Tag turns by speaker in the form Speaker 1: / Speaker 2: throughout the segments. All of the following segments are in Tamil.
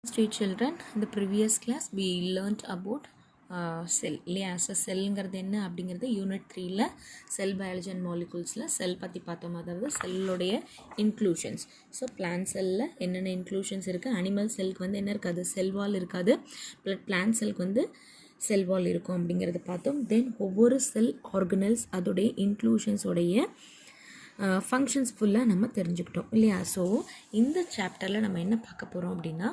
Speaker 1: Dear children, in the previous class we learnt about cell இல்லையா ஸோ செல்லுங்கிறது என்ன அப்படிங்கிறது யூனிட் 3ல செல் பயாலஜி அண்ட் மாலிகுல்ஸில் செல் பற்றி பார்த்தோம். அதாவது செல்லுடைய இன்க்ளூஷன்ஸ். ஸோ பிளான்ட் செல்லில் என்னென்ன இன்க்ளூஷன்ஸ் இருக்குது, அனிமல் செல்லுக்கு வந்து என்ன இருக்காது, செல்வால் இருக்காது, பிளான்ட் செல்லுக்கு வந்து செல்வால் இருக்கும் அப்படிங்கிறத பார்த்தோம். தென் ஒவ்வொரு செல் ஆர்கனல்ஸ் அதோடைய இன்க்ளூஷன்ஸோடைய ஃபங்க்ஷன்ஸ் ஃபுல்லாக நம்ம தெரிஞ்சுக்கிட்டோம் இல்லையா. ஸோ இந்த சாப்டரில் நம்ம என்ன பார்க்க போகிறோம் அப்படின்னா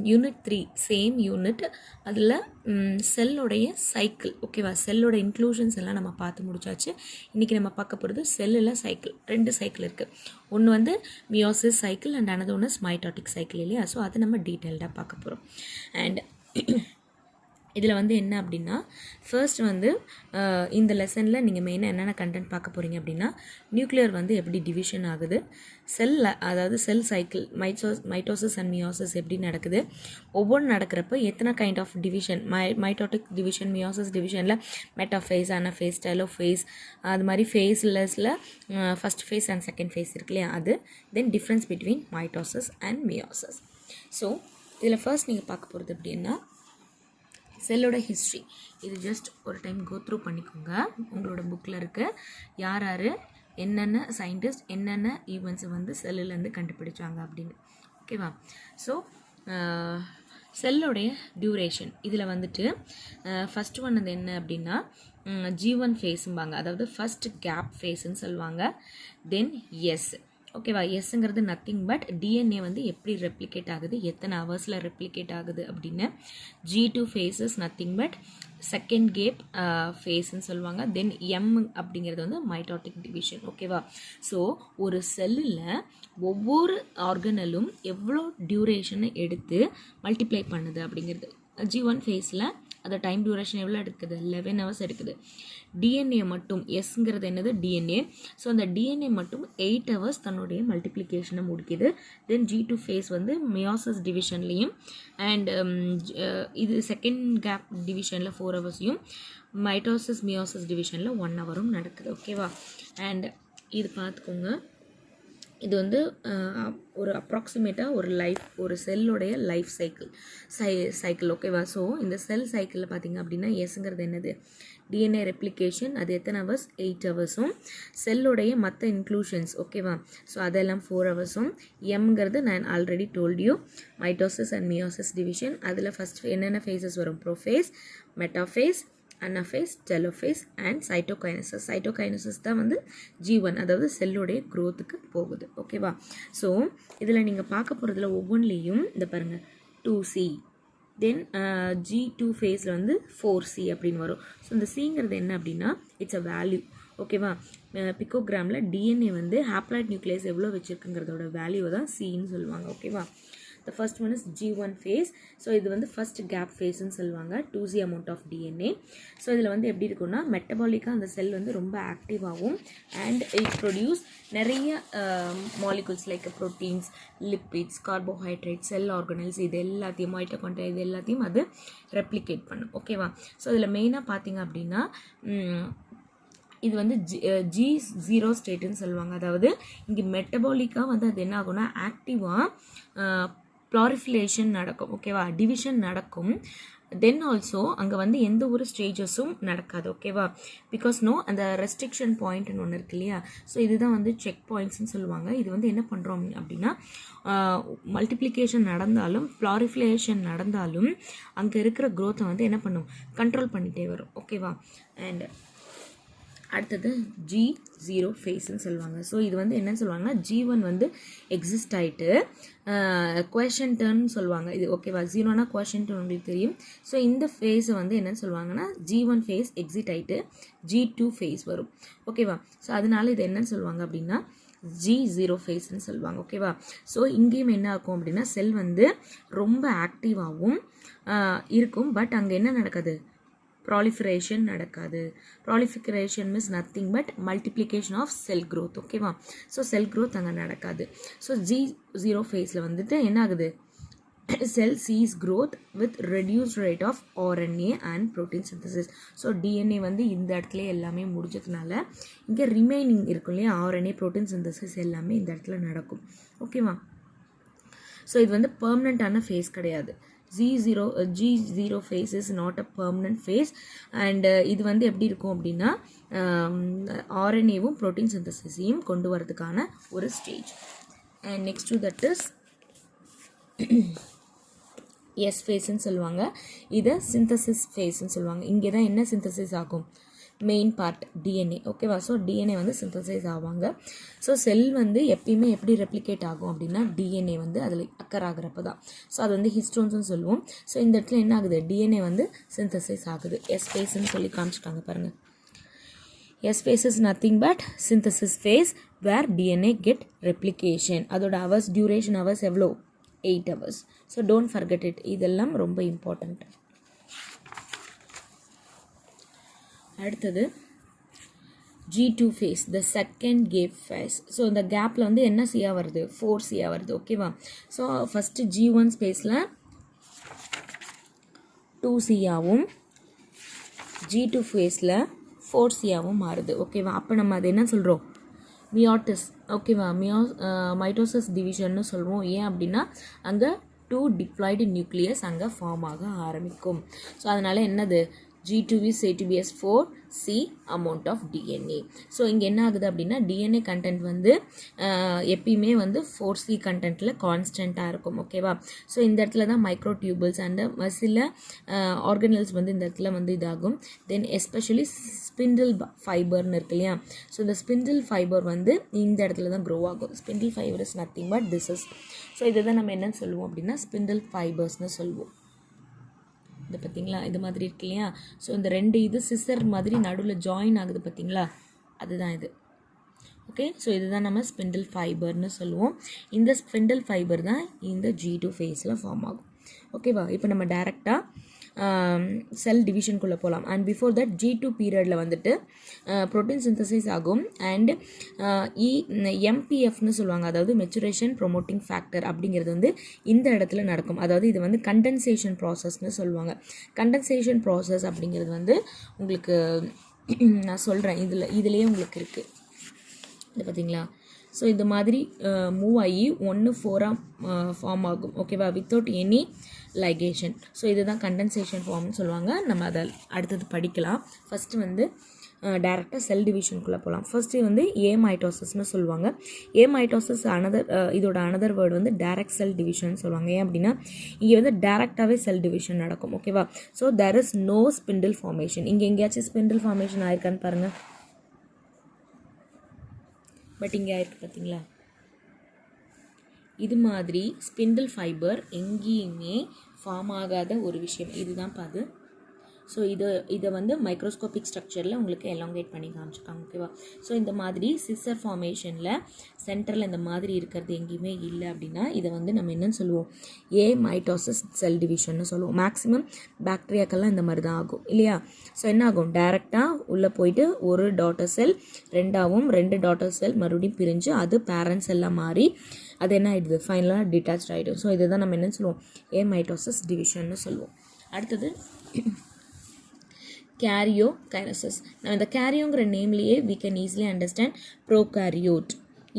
Speaker 1: யூனிட் 3 சேம் யூனிட், அதில் செல்லுடைய சைக்கிள். ஓகேவா, செல்லோட இன்க்ளூஷன்ஸ் எல்லாம் நம்ம பார்த்து முடிச்சாச்சு. இன்றைக்கி நம்ம பார்க்க போகிறது செல்லில் சைக்கிள். 2 சைக்கிள் இருக்குது. ஒன்று வந்து மியோசிஸ் சைக்கிள் அண்ட் அனதர் ஒன்று மைட்டாட்டிக் சைக்கிள் இல்லையா. ஸோ அதை நம்ம டீட்டெயில்டாக பார்க்க போகிறோம். அண்ட் இதில் வந்து என்ன அப்படின்னா ஃபர்ஸ்ட் வந்து இந்த லெசனில் நீங்கள் மெயினாக என்னென்ன கண்டென்ட் பார்க்க போகிறீங்க அப்படின்னா நியூக்ளியர் வந்து எப்படி டிவிஷன் ஆகுது, செல்லில் அதாவது cell cycle mitosis and meiosis எப்படி நடக்குது, ஒவ்வொன்று நடக்கிறப்ப எத்தனை kind of division, mitotic division, meiosis டிவிஷனில் மெட்டாஃபேஸ், அனஃபேஸ், டெலோஃபேஸ், அது மாதிரி ஃபேஸ்லஸில் first phase and second phase இருக்கு இல்லையா, அது then difference between mitosis and meiosis. So இதில் ஃபர்ஸ்ட் நீங்கள் பார்க்க போகிறது அப்படின்னா செல்லோட ஹிஸ்ட்ரி. இது ஜஸ்ட் ஒரு டைம் கோ த்ரூ பண்ணிக்கோங்க, உங்களோட புக்கில் இருக்குது. யார் யார் என்னென்ன சயின்டிஸ்ட் என்னென்ன ஈவெண்ட்ஸை வந்து செல்லுலேருந்து கண்டுபிடிச்சாங்க அப்படின்னு. ஓகேவா. ஸோ செல்லோடைய டியூரேஷன் இதில் வந்துட்டு ஃபஸ்ட்டு ஒன் அது என்ன அப்படின்னா G1 ஃபேஸும்பாங்க, அதாவது ஃபஸ்ட் கேப் ஃபேஸுன்னு சொல்லுவாங்க. தென் எஸ். ஓகேவா, எஸ்ங்கிறது நத்திங் பட் டிஎன்ஏ வந்து எப்படி ரெப்ளிகேட் ஆகுது, எத்தனை ஹவர்ஸில் ரெப்ளிகேட் ஆகுது அப்படின்னு. G2 phases nothing but second gap ஃபேஸ்ன்னு சொல்லுவாங்க. தென் எம் அப்படிங்கிறது வந்து மைட்டாட்டிக் டிவிஷன். ஓகேவா. ஸோ ஒரு செல்லில் ஒவ்வொரு ஆர்கனலும் எவ்வளோ டியூரேஷனை எடுத்து மல்டிப்ளை பண்ணுது அப்படிங்கிறது. G1 ஃபேஸில் அந்த டைம் டியூரேஷன் எவ்வளோ எடுக்குது, 11 ஹவர்ஸ் எடுக்குது. டிஎன்ஏ மட்டும், எஸ்ங்கிறது என்னது டிஎன்ஏ, ஸோ அந்த டிஎன்ஏ மட்டும் 8 ஹவர்ஸ் தன்னுடைய மல்டிப்ளிகேஷனை முடிக்குது. தென் G2 ஃபேஸ் வந்து மியோசிஸ் டிவிஷன்லேயும் அண்ட் இது செகண்ட் கேப் டிவிஷனில் 4 ஹவர்ஸையும், மைட்டோசிஸ் மியோசிஸ் டிவிஷனில் 1 ஹவரும் நடக்குது. ஓகேவா. அண்ட் இது பார்த்துக்கோங்க, இது வந்து ஒரு அப்ராக்சிமேட்டாக ஒரு செல்லுடைய லைஃப் சைக்கிள். ஓகேவா. ஸோ இந்த செல் சைக்கிளில் பார்த்தீங்க அப்படின்னா எஸ்ங்கிறது என்னது டிஎன்ஏ ரெப்ளிகேஷன், அது எத்தனை ஹவர்ஸ், 8 ஹவர்ஸும். செல்லுடைய மற்ற இன்க்ளூஷன்ஸ். ஓகேவா. ஸோ அதெல்லாம் 4 ஹவர்ஸும். எம்ங்கிறது நான் already told you mitosis and meiosis division. அதில் ஃபஸ்ட் என்னென்ன ஃபேஸஸ் வரும், prophase, metaphase, anaphase, telophase and cytokinesis. Cytokinesis தான் வந்து G1, அதாவது செல்லுடைய க்ரோத்துக்கு போகுது. ஓகேவா. ஸோ இதில் நீங்கள் பார்க்க போகிறதுல ஒவ்வொன்றிலையும் இந்த பாருங்கள் 2C, தென் G2 ஃபேஸில் வந்து 4C அப்படின்னு வரும். ஸோ இந்த சிங்கிறது என்ன அப்படின்னா இட்ஸ் அ வேல்யூ. ஓகேவா. பிக்கோகிராமில் டிஎன்ஏ வந்து ஹாப்ளாய்ட் நியூக்ளியஸ் எவ்வளோ வச்சுருக்குங்கிறதோட வேல்யூவை தான் சின்னு சொல்லுவாங்க. ஓகேவா. The first one is G1 phase. So இது வந்து ஃபஸ்ட் கேப் ஃபேஸ்ன்னு சொல்லுவாங்க, 2C amount of DNA. So இதில் வந்து எப்படி இருக்குன்னா மெட்டபாலிக்காக அந்த செல் வந்து ரொம்ப ஆக்டிவாகவும் அண்ட் இட் ப்ரொடியூஸ் நிறைய molecules like proteins, lipids, carbohydrate, செல் ஆர்கனல்ஸ், இது எல்லாத்தையும் மைட்டோகாண்ட்ரியா இது எல்லாத்தையும் அது ரெப்ளிகேட் பண்ணும். ஓகேவா. ஸோ இதில் மெயினாக பார்த்தீங்க அப்படின்னா இது வந்து G0 ஸ்டேட்டுன்னு சொல்லுவாங்க. அதாவது இங்கே மெட்டபாலிக்காக வந்து அது என்ன ஆகும்னா ஆக்டிவாக ப்ளாரிஃபிலேஷன் நடக்கும். ஓகேவா, டிவிஷன் நடக்கும். தென் ஆல்சோ அங்கே வந்து எந்த ஒரு ஸ்டேஜஸும் நடக்காது. ஓகேவா. பிகாஸ் அந்த ரெஸ்ட்ரிக்ஷன் பாயிண்ட்னு ஒன்று இருக்கு இல்லையா. ஸோ இதுதான் வந்து செக் பாயிண்ட்ஸ்ன்னு சொல்லுவாங்க. இது வந்து என்ன பண்ணுறோம் அப்படின்னா மல்டிப்ளிகேஷன் நடந்தாலும் ப்ளாரிஃபிலேஷன் நடந்தாலும் அங்கே இருக்கிற க்ரோத்தை வந்து என்ன பண்ணும், கண்ட்ரோல் பண்ணிகிட்டே வரும். ஓகேவா. அண்ட் அடுத்தது G0 ஃபேஸ்ன்னு சொல்லுவாங்க. ஸோ இது வந்து என்னன்னு சொல்லுவாங்கன்னா G1 வந்து எக்ஸிஸ்ட் ஆகிட்டு குவேஷன் டர்ன்னு சொல்லுவாங்க இது. ஓகேவா. 0னா குவேஷன் டர்ன் உங்களுக்கு தெரியும். ஸோ இந்த ஃபேஸை வந்து என்னன்னு சொல்லுவாங்கன்னா G1 ஃபேஸ் எக்ஸிட் ஆகிட்டு G2 ஃபேஸ் வரும். ஓகேவா. ஸோ அதனால இது என்னன்னு சொல்லுவாங்க அப்படின்னா G0 ஃபேஸ்ன்னு சொல்லுவாங்க. ஓகேவா. ஸோ இங்கேயும் என்ன ஆகும் அப்படின்னா செல் வந்து ரொம்ப ஆக்டிவாகவும் இருக்கும். பட் அங்கே என்ன நடக்காது, ப்ராலிஃபரேஷன் நடக்காது. Proliferation means nothing but multiplication of cell growth. ஓகேவா. ஸோ செல் க்ரோத் அங்கே நடக்காது. ஸோ G0 ஃபேஸில் வந்துட்டு என்ன ஆகுது, cell ceases growth with reduced rate of RNA and protein synthesis. So DNA வந்து இந்த இடத்துல எல்லாமே முடிஞ்சதுனால இங்கே ரிமைனிங் இருக்கும் இல்லையா, RNA ப்ரோட்டீன் சிந்தசிஸ் எல்லாமே இந்த இடத்துல நடக்கும். ஓகேவா. ஸோ இது வந்து பெர்மனண்ட்டான ஃபேஸ் கிடையாது. G0 phase is not a permanent phase. And இது வந்து எப்படி இருக்கும் அப்படின்னா ஆர்என்ஏவும் ப்ரோட்டீன் சிந்தசிஸையும் கொண்டு வரதுக்கான ஒரு stage. And next to that is S ஃபேஸ்ன்னு சொல்லுவாங்க. இதை சிந்தசிஸ் ஃபேஸ்ன்னு சொல்லுவாங்க. இங்கே தான் என்ன சிந்தசிஸ் ஆகும்? Main part DNA. ஓகேவா? ஸோ டிஎன்ஏ வந்து சிந்தசைஸ் ஆவாங்க. ஸோ செல் வந்து எப்பயுமே எப்படி ரெப்ளிகேட் ஆகும் அப்படின்னா டிஎன்ஏ வந்து அதில் அக்கர் ஆகிறப்ப தான். ஸோ அது வந்து ஹிஸ்டோன்ஸ்னு சொல்லுவோம். ஸோ இந்த இடத்துல என்ன ஆகுது? டிஎன்ஏ வந்து சிந்தசைஸ் ஆகுது. எஸ் ஃபேஸ்ன்னு சொல்லி காமிச்சிட்டாங்க பாருங்கள். S phase is nothing but synthesis phase where DNA get replication. அதோட ஹவர்ஸ், டியூரேஷன் ஹவர்ஸ் எவ்வளோ? 8 hours. So don't forget it. இதெல்லாம் ரொம்ப இம்பார்ட்டண்ட். அடுத்தது G2 phase, the second gap phase. So இந்த கேப்பில் வந்து என்ன சியா வருது? 4 சியா வருது. ஓகேவா? ஸோ ஃபஸ்ட்டு G1 ஸ்பேஸில் 2 சியாவும் G2 ஃபேஸில் 4 சியாவும் மாறுது. ஓகேவா? அப்போ நம்ம அது என்ன சொல்கிறோம்? மியாட்டிஸ். ஓகேவா? மைட்டோசிஸ் டிவிஷன்னு சொல்லுவோம். ஏன் அப்படின்னா அங்கே 2 டிப்ளாய்டு நியூக்ளியஸ் அங்கே ஃபார்ம் ஆக ஆரம்பிக்கும். ஸோ அதனால் என்னது? G2 is said to be as 4C amount of DNA. So இங்கே என்ன ஆகுது அப்படின்னா டிஎன்ஏ கண்டென்ட் வந்து எப்பயுமே வந்து 4C கண்டென்ட்டில் கான்ஸ்டண்ட்டாக இருக்கும். ஓகேவா? ஸோ இந்த இடத்துல தான் மைக்ரோ டியூபிள்ஸ் அண்ட் சில ஆர்கனல்ஸ் வந்து இந்த இடத்துல வந்து இதாகும். தென் எஸ்பெஷலி ஸ்பிண்டில் ஃபைபர்னு இருக்கு இல்லையா? ஸோ இந்த ஸ்பிண்டில் ஃபைபர் வந்து இந்த இடத்துல தான் க்ரோ ஆகும். Spindle fibre is nothing but this is. So இதை தான் நம்ம என்னன்னு சொல்லுவோம் அப்படின்னா ஸ்பிண்டில் ஃபைபர்ஸ்னு சொல்லுவோம். இது பார்த்தீங்களா? இது மாதிரி இருக்கு இல்லையா? ஸோ இந்த ரெண்டு இது சிசர் மாதிரி நடுவில் ஜாயின் ஆகுது பார்த்தீங்களா? அதுதான் இது. ஓகே? ஸோ இதுதான் நம்ம ஸ்பிண்டில் ஃபைபர்னு சொல்லுவோம். இந்த ஸ்பிண்டில் ஃபைபர் தான் இந்த G2 ஃபேஸில் ஃபார்ம் ஆகும். ஓகேவா? இப்போ நம்ம டேரெக்டாக செல் டிவிஷனுக்குள்ளே போகலாம். அண்ட் பிஃபோர் தட் G2 பீரியடில் வந்துட்டு ப்ரோட்டீன் சிந்தசைஸ் ஆகும். அண்ட் எம்பிஎஃப்னு சொல்லுவாங்க, அதாவது மெச்சுரேஷன் ப்ரொமோட்டிங் ஃபேக்டர் அப்படிங்கிறது வந்து இந்த இடத்துல நடக்கும். அதாவது இது வந்து கண்டென்சேஷன் ப்ராசஸ்னு சொல்லுவாங்க. கண்டென்சேஷன் ப்ராசஸ் அப்படிங்கிறது வந்து உங்களுக்கு நான் சொல்கிறேன், இதுலேயே உங்களுக்கு இருக்குது. இது பார்த்தீங்களா? ஸோ இந்த மாதிரி மூவ் ஆகி 1,4 ஃபார்ம் ஆகும். ஓகேவா? Without any ligation. ஸோ இதுதான் கண்டென்சேஷன் ஃபார்ம்னு சொல்லுவாங்க. நம்ம அதை அடுத்தது படிக்கலாம். ஃபஸ்ட்டு வந்து டேரெக்டாக செல் டிவிஷனுக்குள்ளே போகலாம். ஃபர்ஸ்ட்டு வந்து ஏமைட்டோசிஸ்னு சொல்லுவாங்க. ஏமைட்டோசிஸ் இதோட அனதர் வேர்டு வந்து டைரக்ட் செல் டிவிஷன் சொல்லுவாங்க. ஏன் அப்படின்னா இங்கே வந்து டேரெக்டாகவே செல் டிவிஷன் நடக்கும். ஓகேவா? So there is no spindle formation. இங்கே எங்கேயாச்சும் ஸ்பிண்டில் ஃபார்மேஷன் ஆயிருக்கான்னு பாருங்கள். பட் இங்கே ஆயிருக்கு பார்த்தீங்களா? இது மாதிரி ஸ்பிண்டில் ஃபைபர் எங்கேயுமே ஃபார்ம் ஆகாத ஒரு விஷயம் இதுதான் பாது. ஸோ இதை வந்து மைக்ரோஸ்கோபிக் ஸ்ட்ரக்சரில் உங்களுக்கு எலாங்கேட் பண்ணி காமிச்சிருக்காங்க. ஓகேவா? ஸோ இந்த மாதிரி சிஸ்டர் ஃபார்மேஷனில் சென்டரில் இந்த மாதிரி இருக்கிறது எங்கேயுமே இல்லை அப்படின்னா இதை வந்து நம்ம என்னன்னு சொல்லுவோம்? ஏமைட்டோசிஸ் செல் டிவிஷன்னு சொல்லுவோம். மேக்ஸிமம் பாக்டீரியாக்கெல்லாம் இந்த மாதிரி தான் ஆகும் இல்லையா? ஸோ என்ன ஆகும்? டேரெக்டாக உள்ளே போயிட்டு ஒரு டாட்டர் செல் ரெண்டாவும் 2 டாட்டர் செல் மறுபடியும் பிரிஞ்சு அது பேரண்ட்ஸ் எல்லாம் மாறி அது என்ன ஆகிடுது? ஃபைனலாக டிட்டாச் ஆகிடும். ஸோ இதை தான் நம்ம என்னென்னு சொல்லுவோம்? ஏமைட்டோசிஸ் டிவிஷன்னு சொல்லுவோம். அடுத்தது கேரியோகைனசிஸ். நம்ம இந்த கேரியோங்கிற நேம்லேயே we can easily understand prokaryote,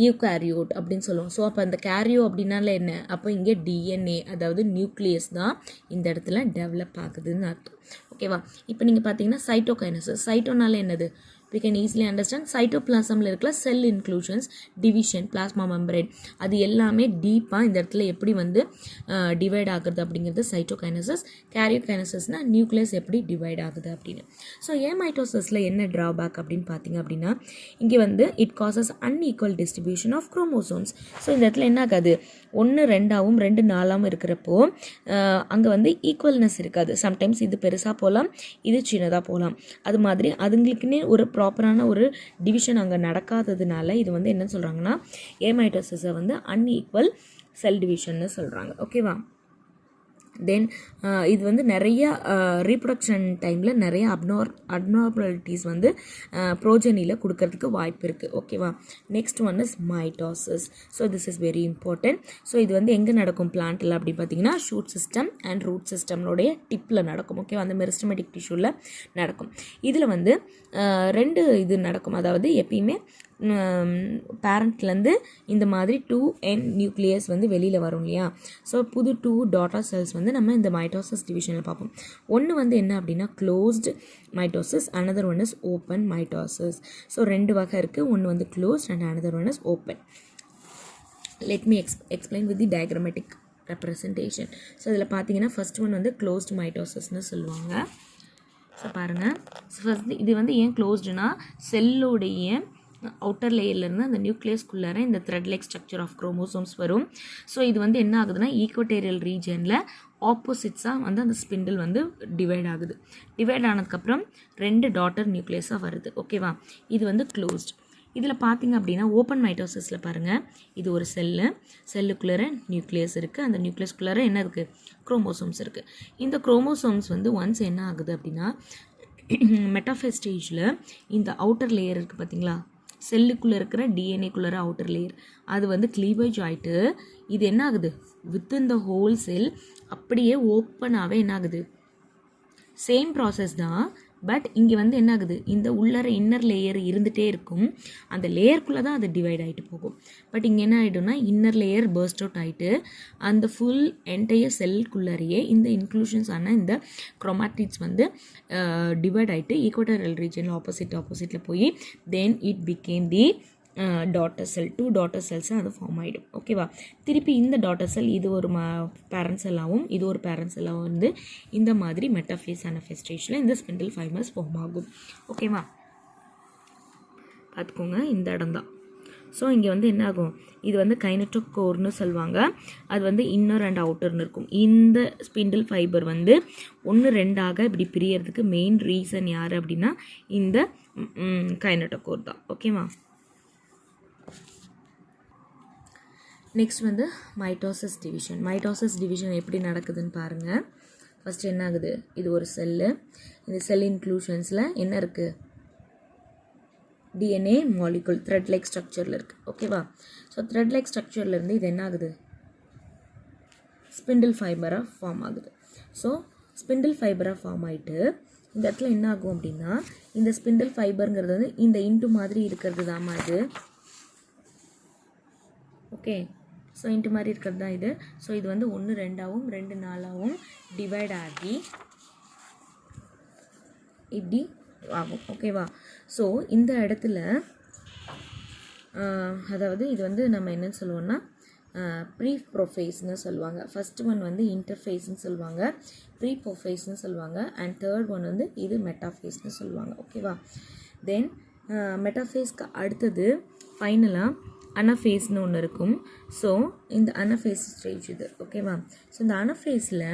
Speaker 1: eukaryote அப்படின்னு சொல்லுவோம். ஸோ அப்போ அந்த கேரியோ அப்படின்னால என்ன? அப்போ இங்கே டிஎன்ஏ அதாவது நியூக்ளியஸ் தான் இந்த இடத்துல டெவலப் ஆகுதுன்னு அர்த்தம். ஓகேவா? இப்போ நீங்கள் பார்த்தீங்கன்னா சைட்டோகைனசிஸ். சைட்டோனால என்னது? we can easily understand சைட்டோபிளாசமில் இருக்கிற செல் இன்க்ளூஷன்ஸ், டிவிஷன், பிளாஸ்மா மெம்பரேன், அது எல்லாமே டீப்பாக இந்த இடத்துல எப்படி வந்து டிவைட் ஆகுது அப்படிங்கிறது சைட்டோகைனசிஸ். கேரியோகைனசிஸ்னால் நியூக்ளியஸ் எப்படி டிவைட் ஆகுது அப்படின்னு. ஸோ ஏமைட்டோசிஸில் என்ன ட்ராபேக் அப்படின்னு பார்த்தீங்க அப்படின்னா இங்கே வந்து it causes unequal distribution of chromosomes. So இந்த இடத்துல என்ன ஆகாது? 1 2ஆவும் 2 4ஆவும் இருக்கிறப்போ அங்கே வந்து ஈக்குவல்னஸ் இருக்காது. சம்டைம்ஸ் இது பெருசாக போகலாம், இது சின்னதாக போகலாம். அது மாதிரி அதுங்களுக்குன்னே ஒரு ப்ராப்பரான ஒரு டிவிஷன் அங்கே நடக்காததுனால இது வந்து என்ன சொல்கிறாங்கன்னா ஏமைட்டோசிஸை வந்து அன்ஈக்குவல் செல் டிவிஷன்னு சொல்கிறாங்க. ஓகேவா? தென் இது வந்து நிறைய ரீப்ரொடக்ஷன் டைமில் நிறைய அப்நார்மாலிட்டிஸ் வந்து ப்ரோஜனியில் கொடுக்கறதுக்கு வாய்ப்பு இருக்குது. ஓகேவா? Next one is mitosis. So this is very important. So இது வந்து எங்கே நடக்கும் பிளான்ட்டில் அப்படின்னு பார்த்தீங்கன்னா ஷூட் சிஸ்டம் அண்ட் ரூட் சிஸ்டம்னுடைய டிப்பில் நடக்கும். ஓகேவா? அந்த மெரிஸ்டமேட்டிக் டிஷ்யூவில் நடக்கும். இதில் வந்து 2 இது நடக்கும். அதாவது எப்பயுமே பேரண்ட்லேருந்து இந்த மாதிரி 2n நியூக்ளியஸ் வந்து வெளியில் வரும் இல்லையா. ஸோ புது 2 டாட்டர் செல்ஸ் வந்து நம்ம இந்த மைட்டோசிஸ் டிவிஷனில் பார்ப்போம். ஒன்று வந்து என்ன அப்படின்னா closed mitosis, another one is open mitosis. So 2 வகை இருக்குது, ஒன்று வந்து closed and another one is open. Let me explain with the diagrammatic representation. So இதில் பார்த்தீங்கன்னா ஃபர்ஸ்ட் ஒன் வந்து க்ளோஸ்டு மைட்டோசிஸ்னு சொல்லுவாங்க. ஸோ பாருங்கள், ஃபர்ஸ்ட் இது வந்து ஏன் க்ளோஸ்டுனா செல்லுடைய அவுட்டர் லேயர்லேருந்து அந்த நியூக்ளியஸ்குள்ளார இந்த thread like structure of chromosomes வரும். ஸோ இது வந்து என்ன ஆகுதுன்னா ஈக்வட்டோரியல் ரீஜனில் ஆப்போசிட்ஸாக வந்து அந்த ஸ்பிண்டில் வந்து டிவைட் ஆகுது. டிவைட் ஆனதுக்கப்புறம் 2 டாட்டர் நியூக்ளியஸாக வருது. ஓகேவா, இது வந்து க்ளோஸ்ட். இதில் பார்த்தீங்க அப்படின்னா ஓப்பன் மைட்டோசிஸில் பாருங்கள், இது ஒரு செல்லுக்குள்ளார நியூக்ளியஸ் இருக்குது, அந்த நியூக்ளியஸ்குள்ளார என்ன இருக்குது, குரோமோசோம்ஸ் இருக்குது. இந்த குரோமோசோம்ஸ் வந்து ஒன்ஸ் என்ன ஆகுது அப்படின்னா மெட்டாஃபேஸ் ஸ்டேஜில் இந்த அவுட்டர் லேயர் இருக்குது பார்த்தீங்களா, செல்லுக்குள்ளே இருக்கிற டிஎன்ஏக்குள்ளார அவுட்டர் லேயர், அது வந்து க்ளீவேஜ் ஆகிட்டு இது என்ன ஆகுது வித்தின் த ஹோல் செல் அப்படியே ஓப்பனாகவே என்ன ஆகுது, சேம் ப்ராசஸ் தான். பட் இங்கே வந்து என்ன ஆகுது, இந்த உள்ளர இன்னர் லேயர் இருந்துகிட்டே இருக்கும், அந்த லேயருக்குள்ளே தான் அது டிவைட் ஆகிட்டு போகும். பட் இங்கே என்ன ஆகிடும்னா இன்னர் லேயர் பர்ஸ்ட் அவுட் ஆகிட்டு அந்த ஃபுல் என்டையர் செல்குள்ளரையே இந்த இன்க்ளூஷன்ஸ் ஆன இந்த குரோமாட்டிட்ஸ் வந்து டிவைட் ஆகிட்டு ஈக்வட்டோரியல் ரீஜனில் ஆப்போசிட்டில் போய் then it became the daughter cell. 2 daughter செல்ஸாக அது ஃபார்ம் ஆகிடும். ஓகேவா, திருப்பி இந்த டாட்டர் செல் இது ஒரு பேரண்ட் செல்லாகவும் இது ஒரு பேரண்ட் செல்லாகவும் வந்து இந்த மாதிரி மெட்டாஃபேஸ் அனஃபேஸ் ஸ்டேஜில் இந்த ஸ்பிண்டில் ஃபைபர்ஸ் ஃபார்ம் ஆகும். ஓகேவா, பார்த்துக்கோங்க இந்த இடம் தான். ஸோ இங்கே வந்து என்ன ஆகும், இது வந்து கைனட்டோகோர்னு சொல்லுவாங்க, அது வந்து இன்னர் அண்ட் அவுட்டர்னு இருக்கும். இந்த ஸ்பிண்டில் ஃபைபர் வந்து 1-2 இப்படி பிரியறதுக்கு மெயின் ரீசன் யார் அப்படின்னா இந்த கைனட்டோகோர் தான். ஓகேவா, நெக்ஸ்ட் வந்து மைட்டோசிஸ் டிவிஷன். மைட்டோசிஸ் டிவிஷன் எப்படி நடக்குதுன்னு பாருங்கள். ஃபஸ்ட்டு என்ன ஆகுது, இது ஒரு செல்லு, இந்த செல் இன்க்ளூஷன்ஸில் என்ன இருக்குது, டிஎன்ஏ மாலிகுல் த்ரெட் லைக் ஸ்ட்ரக்சரில் இருக்குது. ஓகேவா, ஸோ த்ரெட் லைக் ஸ்ட்ரக்சர்லேருந்து இது என்ன ஆகுது, ஸ்பிண்டில் ஃபைபராக ஃபார்ம் ஆகுது. ஸோ ஸ்பிண்டில் ஃபைபராக ஃபார்ம் ஆகிட்டு இந்த இடத்துல என்ன ஆகும் அப்படின்னா இந்த ஸ்பிண்டில் ஃபைபருங்கிறது வந்து இந்த இன்ட்டு மாதிரி இருக்கிறது தான் இது. ஓகே, ஸோ இன்ட்டு மாதிரி இருக்கிறது தான் இது. ஸோ இது வந்து 1-2 2-4 டிவைட் ஆகி இப்படி ஆகும். ஓகேவா, ஸோ இந்த இடத்துல அதாவது இது வந்து நம்ம என்னன்னு சொல்லுவோம்னா ப்ரீ ப்ரோஃபேஸ்னு சொல்லுவாங்க. ஃபர்ஸ்ட் ஒன் வந்து இன்டர்ஃபேஸ்ன்னு சொல்லுவாங்க, ப்ரீ ப்ரோஃபேஸ்னு சொல்லுவாங்க, அண்ட் தேர்ட் ஒன் வந்து இது மெட்டாஃபேஸ்னு சொல்லுவாங்க. ஓகேவா, தென் மெட்டாஃபேஸ்க்கு அடுத்தது ஃபைனலாக அனஃபேஸ்னு ஒன்று இருக்கும். ஸோ இந்த அனஃபேஸ் ஸ்டேஜ் இது. ஓகேவா, ஸோ இந்த அனஃபேஸில்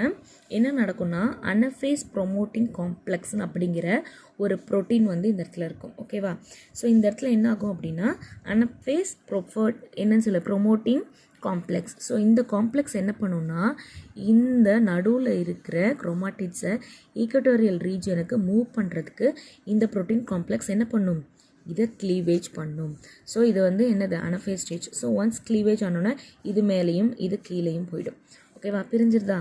Speaker 1: என்ன நடக்கும்னா அனஃபேஸ் ப்ரொமோட்டிங் காம்ப்ளெக்ஸ்னு அப்படிங்கிற ஒரு ப்ரோட்டீன் வந்து இந்த இடத்துல இருக்கும். ஓகேவா, ஸோ இந்த இடத்துல என்ன ஆகும் அப்படின்னா அனஃபேஸ் என்னன்னு சொல்ல ப்ரொமோட்டிங் காம்ப்ளெக்ஸ். ஸோ இந்த காம்ப்ளெக்ஸ் என்ன பண்ணுன்னா இந்த நடுவில் இருக்கிற குரோமாட்டிட்ஸை ஈக்வட்டோரியல் ரீஜனுக்கு மூவ் பண்ணுறதுக்கு இந்த ப்ரோட்டீன் காம்ப்ளெக்ஸ் என்ன பண்ணும், இதை க்ளீவேஜ் பண்ணும். ஸோ இது வந்து என்னது anaphase stage. So once cleavage ஆனோன்னா இது மேலேயும் இது கீழேயும் போயிடும். ஓகேவா, பிரிஞ்சிருதா.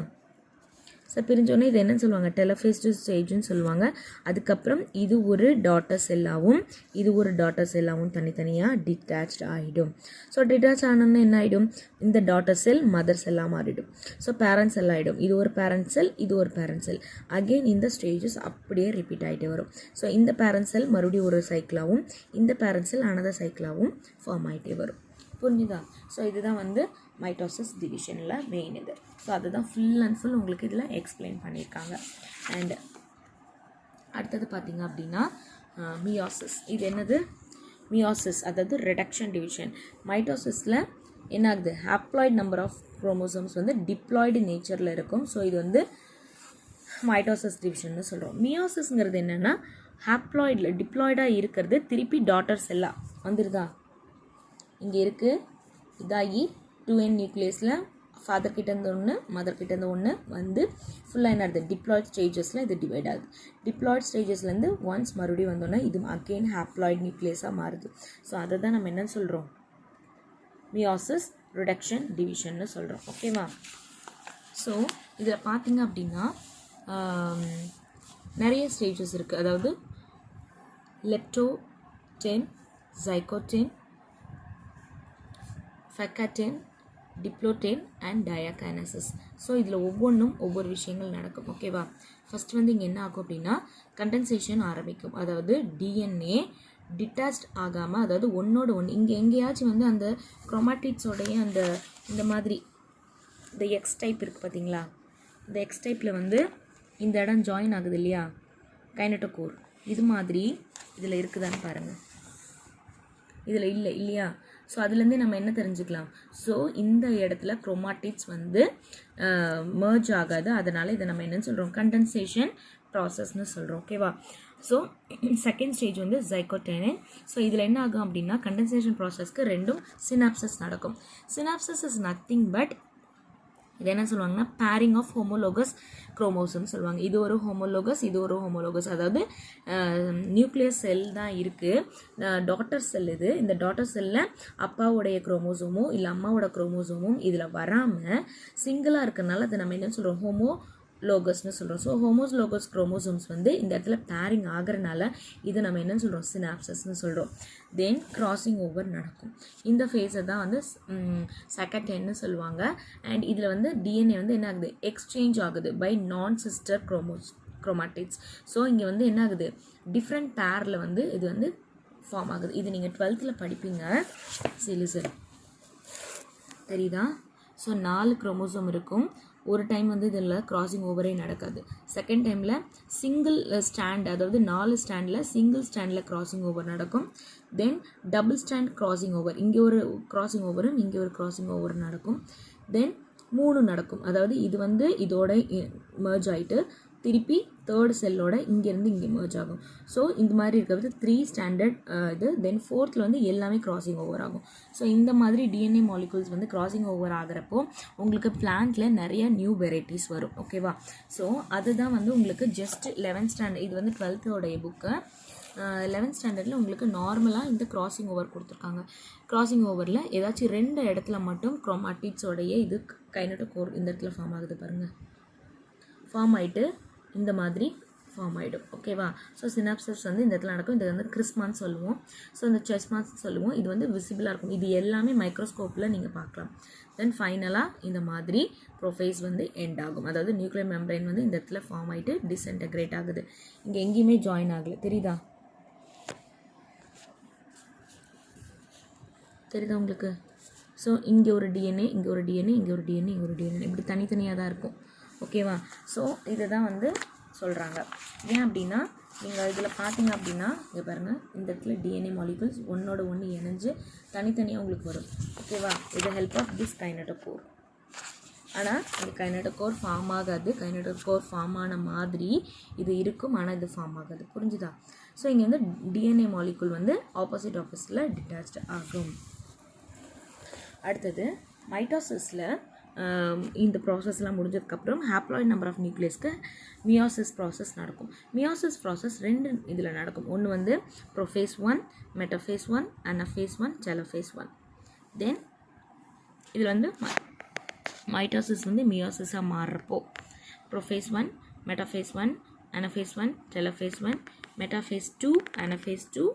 Speaker 1: ஸோ பிரிஞ்சோடனே இது என்னன்னு சொல்லுவாங்க, டெலஃபேஸ்டு ஸ்டேஜ்னு சொல்லுவாங்க. அதுக்கப்புறம் இது ஒரு டாட்டர் செல்லாகவும் இது ஒரு டாட்டர் செல்லாகவும் தனித்தனியாக டிட்டாச்ட் ஆகிடும். ஸோ டிட்டாச் ஆனோன்னா என்ன ஆகிடும், இந்த டாட்டர் செல் மதர் செல்லாக மாறிடும். ஸோ பேரண்ட் செல் ஆகிடும், இது ஒரு பேரண்ட் செல் இது ஒரு பேரண்ட் செல். அகெயின் இந்த ஸ்டேஜஸ் அப்படியே ரிப்பீட் ஆகிட்டே வரும். ஸோ இந்த பேரண்ட் செல் மறுபடியும் ஒரு சைக்கிளாகவும் இந்த பேரண்ட் செல் அனதர் சைக்கிளாகவும் ஃபார்ம் ஆகிட்டே வரும். புரிஞ்சுதா. ஸோ இதுதான் வந்து மைட்டோசிஸ் டிவிஷனில் மெயின் இது. ஸோ அதுதான் ஃபுல் அண்ட் ஃபுல் உங்களுக்கு இதில் எக்ஸ்பிளைன் பண்ணியிருக்காங்க. அண்ட் அடுத்தது பார்த்திங்க அப்படின்னா மியாசிஸ். இது என்னது, மியாசிஸ் அதாவது ரிடக்ஷன் டிவிஷன். மைட்டோசிஸில் என்ன ஆகுது, ஹாப்ளாய்டு நம்பர் ஆஃப் குரோமோசோம்ஸ் வந்து டிப்ளாய்டு நேச்சரில் இருக்கும். ஸோ இது வந்து மைட்டோசிஸ் டிவிஷன்னு சொல்கிறோம். மியாசிஸ்ங்கிறது என்னென்னா ஹாப்ளாய்டில் டிப்ளாய்டாக இருக்கிறது திருப்பி டாட்டர் செல்லாக வந்துடுதா, இங்கே இருக்குது இதாகி 2n நியூக்ளியஸில் ஃபாதர் கிட்டேருந்து ஒன்று மதர் கிட்டேருந்து ஒன்று வந்து ஃபுல்லாக என்ன ஆகுது, டிப்ளாய்ட் ஸ்டேஜஸில் இது டிவைட் ஆகுது. டிப்ளாய்ட் ஸ்டேஜஸ்லேருந்து ஒன்ஸ் மறுபடியும் வந்தோன்னா இது அகெயின் ஹாப்ளாய்டு நியூக்ளியஸாக மாறுது. ஸோ அதை தான் நம்ம என்னன்னு சொல்கிறோம், மியாசிஸ் ரிடக்ஷன் டிவிஷன்னு சொல்கிறோம். ஓகேவா. ஸோ இதில் பார்த்திங்க அப்படின்னா நிறைய ஸ்டேஜஸ் இருக்குது. அதாவது லெப்டோ 10 ஜைகோட்டின், ஃபெக்கட்டின், டிப்ளோட்டேன் அண்ட் டயாகைனசிஸ். ஸோ இதில் ஒவ்வொன்றும் ஒவ்வொரு விஷயங்கள் நடக்கும். ஓகேவா? ஃபஸ்ட் வந்து இங்கே என்ன ஆகும் அப்படின்னா கண்டென்சேஷன் ஆரம்பிக்கும். அதாவது டிஎன்ஏ டிட்டாச்ட் ஆகாமல், அதாவது ஒன்னோட ஒன்று இங்கே எங்கேயாச்சும் வந்து அந்த குரோமாட்டிட்ஸோடைய அந்த இந்த மாதிரி இந்த எக்ஸ் டைப் இருக்குது பார்த்தீங்களா, இந்த எக்ஸ் டைப்பில் வந்து இந்த இடம் ஜாயின் ஆகுது இல்லையா, கைனட்டோகோர், இது மாதிரி இதில் இருக்குதான்னு பாருங்கள். இதில் இல்லை இல்லையா? ஸோ அதுலேருந்தே நம்ம என்ன தெரிஞ்சுக்கலாம், ஸோ இந்த இடத்துல குரோமாட்டிட்ஸ் வந்து மர்ஜ் ஆகாது. அதனால் இதை நம்ம என்னன்னு சொல்கிறோம், கண்டென்சேஷன் ப்ராசஸ்ன்னு சொல்கிறோம். ஓகேவா? ஸோ செகண்ட் ஸ்டேஜ் வந்து ஜைகோடைனின். ஸோ இதில் என்ன ஆகும் அப்படின்னா கண்டென்சேஷன் ப்ராசஸ்க்கு ரெண்டும் சினாப்சஸ் நடக்கும். சினாப்சஸ் இஸ் நத்திங் பட் இது என்ன சொல்லுவாங்கன்னா பேரிங் ஆஃப் ஹோமோலோகஸ் குரோமோசோம் சொல்லுவாங்க. இது ஒரு ஹோமோலோகஸ், இது ஒரு ஹோமோலோகஸ். அதாவது நியூக்ளியஸ் செல் தான் இருக்குது, டாட்டர் செல் இது. இந்த டாட்டர் செல்லில் அப்பாவுடைய குரோமோசோமோ இல்லை அம்மாவோட குரோமோசோமும் இதில் வராமல் சிங்கிளாக இருக்கிறனால அதை நம்ம என்ன சொல்கிறோம், ஹோமோலோகஸ்னு சொல்கிறோம். ஸோ ஹோமோலோகஸ் குரோமோசோம்ஸ் வந்து இந்த இடத்துல பேரிங் ஆகிறனால இதை நம்ம என்னன்னு சொல்கிறோம், சினாப்சஸ்ன்னு சொல்கிறோம். தென் கிராசிங் ஓவர் நடக்கும். இந்த ஃபேஸை தான் வந்து செகட்டைன்னு சொல்லுவாங்க. அண்ட் இதில் வந்து டிஎன்ஏ வந்து என்ன ஆகுது, எக்ஸ்சேஞ்ச் ஆகுது பை நான் சிஸ்டர் குரோமாட்டிட்ஸ். ஸோ இங்கே வந்து என்ன ஆகுது, டிஃப்ரெண்ட் பேரில் வந்து இது வந்து ஃபார்ம் ஆகுது. இது நீங்கள் 12th படிப்பீங்க. சிலிசன் தெரியுதா? ஸோ 4 குரோமோசோம் இருக்கும். ஒரு டைம் வந்து இதில் கிராசிங் ஓவரே நடக்காது. செகண்ட் டைமில் சிங்கிள் ஸ்டாண்ட், அதாவது 4 ஸ்டாண்டில் சிங்கிள் ஸ்டாண்டில் கிராசிங் ஓவர் நடக்கும். தென் டபுள் ஸ்டாண்ட் கிராசிங் ஓவர், இங்கே ஒரு கிராசிங் ஓவரும் இங்கே ஒரு கிராசிங் ஓவர் நடக்கும். தென் 3 நடக்கும். அதாவது இது வந்து இதோட மர்ஜ் ஆகிட்டு திருப்பி தேர்ட் செல்லோட இங்கேருந்து இங்கே மர்ஜ் ஆகும். ஸோ இந்த மாதிரி இருக்கிறது 3 ஸ்டாண்டர்ட் இது. தென் 4th வந்து எல்லாமே கிராசிங் ஓவர் ஆகும். ஸோ இந்த மாதிரி டிஎன்ஏ மாலிகூல்ஸ் வந்து கிராசிங் ஓவர் ஆகிறப்போ உங்களுக்கு பிளான்ட்டில் நிறைய நியூ வெரைட்டிஸ் வரும். ஓகேவா? ஸோ அதுதான் வந்து உங்களுக்கு ஜஸ்ட் 11th ஸ்டாண்டர்ட், இது வந்து 12th புக்கு. 11th ஸ்டாண்டர்டில் உங்களுக்கு நார்மலாக இந்த கிராசிங் ஓவர் கொடுத்துருக்காங்க. கிராசிங் ஓவரில் ஏதாச்சும் 2 இடத்துல மட்டும் குரோமாட்டிட்ஸோடைய இது கைனட்டோகோர் இந்த இடத்துல ஃபார்ம் ஆகுது பாருங்கள். ஃபார்ம் ஆகிட்டு இந்த மாதிரி ஃபார்ம் ஆகிடும். ஓகேவா? ஸோ சினாப்சஸ் வந்து இந்த இடத்துல நடக்கும். இது வந்து கிறிஸ்மான்னு சொல்லுவோம். ஸோ இந்த செஸ்மான்னு சொல்லுவோம். இது வந்து விசிபிளாக இருக்கும். இது எல்லாமே மைக்ரோஸ்கோப்பில் நீங்கள் பார்க்கலாம். தென் ஃபைனலாக இந்த மாதிரி ப்ரோஃபேஸ் வந்து எண்ட் ஆகும். அதாவது நியூக்ளியர் மெம்பரைன் வந்து இந்த இடத்துல ஃபார்ம் ஆகிட்டு டிஸ்இன்டகிரேட் ஆகுது. இங்கே எங்கேயுமே ஜாயின் ஆகலை. தெரியுதா உங்களுக்கு? ஸோ இங்கே ஒரு டிஎன்ஏ, இங்கே ஒரு டிஎன்ஏ, இங்கே ஒரு டிஎன்ஏ, இங்கே ஒரு டிஎன்ஏ, இப்படி தனித்தனியாக தான் இருக்கும். ஓகேவா? ஸோ இதை தான் வந்து சொல்கிறாங்க. ஏன் அப்படின்னா நீங்கள் இதில் பார்த்தீங்க அப்படின்னா இங்கே பாருங்கள், இந்த இடத்துல டிஎன்ஏ மாலிகூல்ஸ் ஒன்னோட ஒன்று இணைஞ்சு தனித்தனியாக உங்களுக்கு வரும். ஓகேவா? இது ஹெல்ப் ஆஃப் திஸ் கைனட்டோகோர். ஆனால் இந்த கைனட்டோகோர் ஃபார்ம் ஆகாது. கைனட்டோகோர் ஃபார்ம் ஆன மாதிரி இது இருக்கும், ஆனால் இது ஃபார்ம் ஆகாது. புரிஞ்சுதா? ஸோ இங்கே வந்து டிஎன்ஏ மாலிகூல் வந்து ஆப்போசிட்டில் டிட்டாச்ட் ஆகும். அடுத்தது மைட்டோசிஸில் இந்த ப்ராசஸ்லாம் முடிஞ்சதுக்கப்புறம் ஹாப்ளாய்ட் நம்பர் ஆஃப் நியூக்ளியஸ்க்கு மியோசிஸ் ப்ராசஸ் நடக்கும். மியோசிஸ் ப்ராசஸ் 2 இதில் நடக்கும். ஒன்று வந்து prophase 1, metaphase 1, anaphase 1, telophase 1. Then இதில் வந்து மைட்டோசிஸ் வந்து மியோசிஸாக மாறுறப்போ prophase 1, metaphase 1, anaphase 1, telophase 1, metaphase 2, anaphase 2,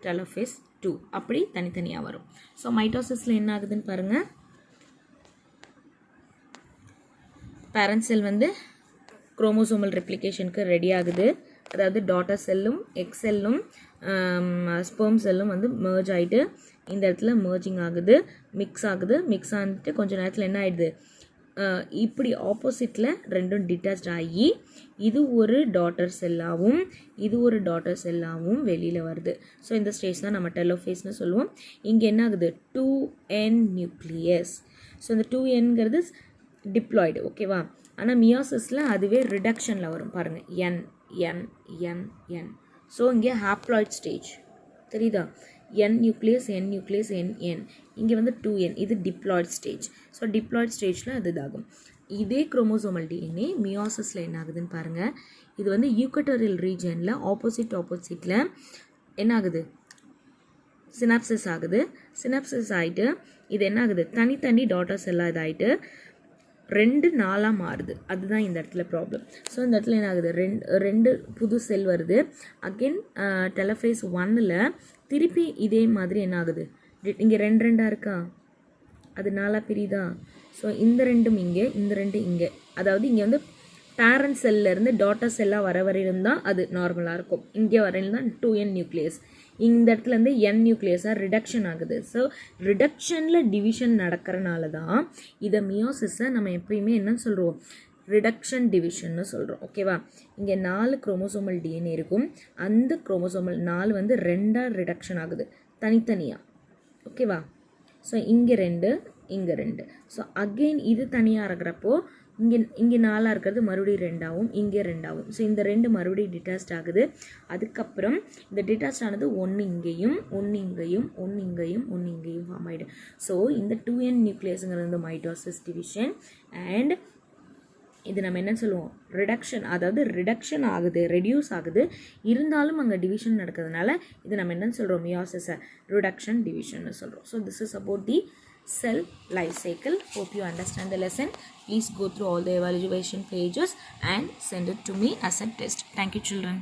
Speaker 1: telophase 2 அப்படி தனித்தனியாக வரும். ஸோ மைட்டோசிஸில் என்ன ஆகுதுன்னு பாருங்கள். பேரண்ட் செல் வந்து குரோமோசோமல் ரெப்ளிகேஷனுக்கு ரெடி ஆகுது. அதாவது டாட்டர் செல்லும் எக்ஸ் செல்லும் ஸ்பெர்ம் செல்லும் வந்து மர்ஜ் ஆகிட்டு இந்த இடத்துல மர்ஜிங் ஆகுது, மிக்ஸ் ஆகுது. மிக்ஸ் ஆகிட்டு கொஞ்சம் நேரத்தில் என்ன ஆகிடுது, இப்படி ஆப்போசிட்டில் ரெண்டும் டிட்டாச்ட் ஆகி இது ஒரு டாட்டர் செல்லாகவும் இது ஒரு டாட்டர் செல்லாகவும் வெளியில் வருது. ஸோ இந்த ஸ்டேஜ் தான் நம்ம டெலோஃபேஸ்னு சொல்லுவோம். இங்கே என்ன ஆகுது, 2n நியூக்ளியஸ். ஸோ இந்த 2nங்கிறது டிப்ளாய்டு. ஓகேவா? ஆனால் மியோசிஸில் அதுவே ரிடக்ஷனில் வரும் பாருங்கள், n n n n. So இங்கே ஹாப்ளாய்ட் ஸ்டேஜ் தெரியுதா, n nucleus n nucleus n n. இங்கே வந்து 2n, இது டிப்ளாய்ட் ஸ்டேஜ். ஸோ டிப்ளாய்ட் ஸ்டேஜில் அது இதாகும். இதே குரோமோசோமல் டிஎன்ஏ மியோசிஸில் என்ன ஆகுதுன்னு பாருங்கள். இது வந்து யூகட்டோரியல் ரீஜனில் ஆப்போசிட்டில் என்ன ஆகுது, சினாப்சிஸ் ஆகுது. சினாப்சிஸ் ஆகிட்டு இது என்ன ஆகுது, தனித்தனி டாட்டர் செல்லாக இதாகிட்டு 2 4 மாறுது. அதுதான் இந்த இடத்துல ப்ராப்ளம். ஸோ இந்த இடத்துல என்ன ஆகுது, ரெண்டு புது செல் வருது. அகெயின் டெலோஃபேஸ் 1ல் திருப்பி இதே மாதிரி என்ன ஆகுது, இங்கே 2 2 இருக்கா, அது 4 பிரியுதா. ஸோ இந்த ரெண்டும் இங்கே, இந்த ரெண்டு இங்கே, அதாவது இங்கே வந்து பேரண்ட் செல்லேருந்து டாட்டர் செல்லாக வர வரையிலும் தான் அது நார்மலாக இருக்கும். இங்கே வரையிலும் தான் 2n நியூக்ளியஸ், இந்த இடத்துலேருந்து n நியூக்ளியஸாக ரிடக்ஷன் ஆகுது. ஸோ ரிடக்ஷனில் டிவிஷன் நடக்கிறனால தான் இதை மியோசிஸை நம்ம எப்பயுமே என்னன்னு சொல்கிறோம், ரிடக்ஷன் டிவிஷன்னு சொல்கிறோம். ஓகேவா. இங்கே 4 குரோமோசோமல் டிஎன்ஏ இருக்கும், அந்த குரோமோசோமல் 4 வந்து 2ஆக ரிடக்ஷன் ஆகுது தனித்தனியாக. ஓகேவா. ஸோ இங்கே 2, இங்கே 2. ஸோ அகெயின் இது தனியாக இருக்கிறப்போ இங்கே 4 இருக்கிறது மறுபடியும் 2ஆகும், இங்கே 2ஆகும். ஸோ இந்த 2 மறுபடியும் டிட்டாச்ட் ஆகுது. அதுக்கப்புறம் இந்த டிட்டாச்ட் ஆனது 1 இங்கேயும் 1 இங்கேயும் 1 இங்கேயும் 1 இங்கேயும் ஃபார்ம் ஆகிடும். ஸோ இந்த 2n நியூக்ளியஸுங்கிறது வந்து மைட்டோசிஸ் டிவிஷன். அண்ட் இது நம்ம என்ன சொல்லுவோம், ரிடக்ஷன், அதாவது ரிடக்ஷன் ஆகுது, ரெடியூஸ் ஆகுது, இருந்தாலும் அங்கே டிவிஷன் நடக்கிறதுனால இது நம்ம என்னன்னு சொல்கிறோம், மியோசிஸை ரிடக்ஷன் டிவிஷன் சொல்கிறோம். So this is about the cell life cycle. Hope you understand the lesson. Please go through all the evaluation pages and send it to me as a test. Thank you, children.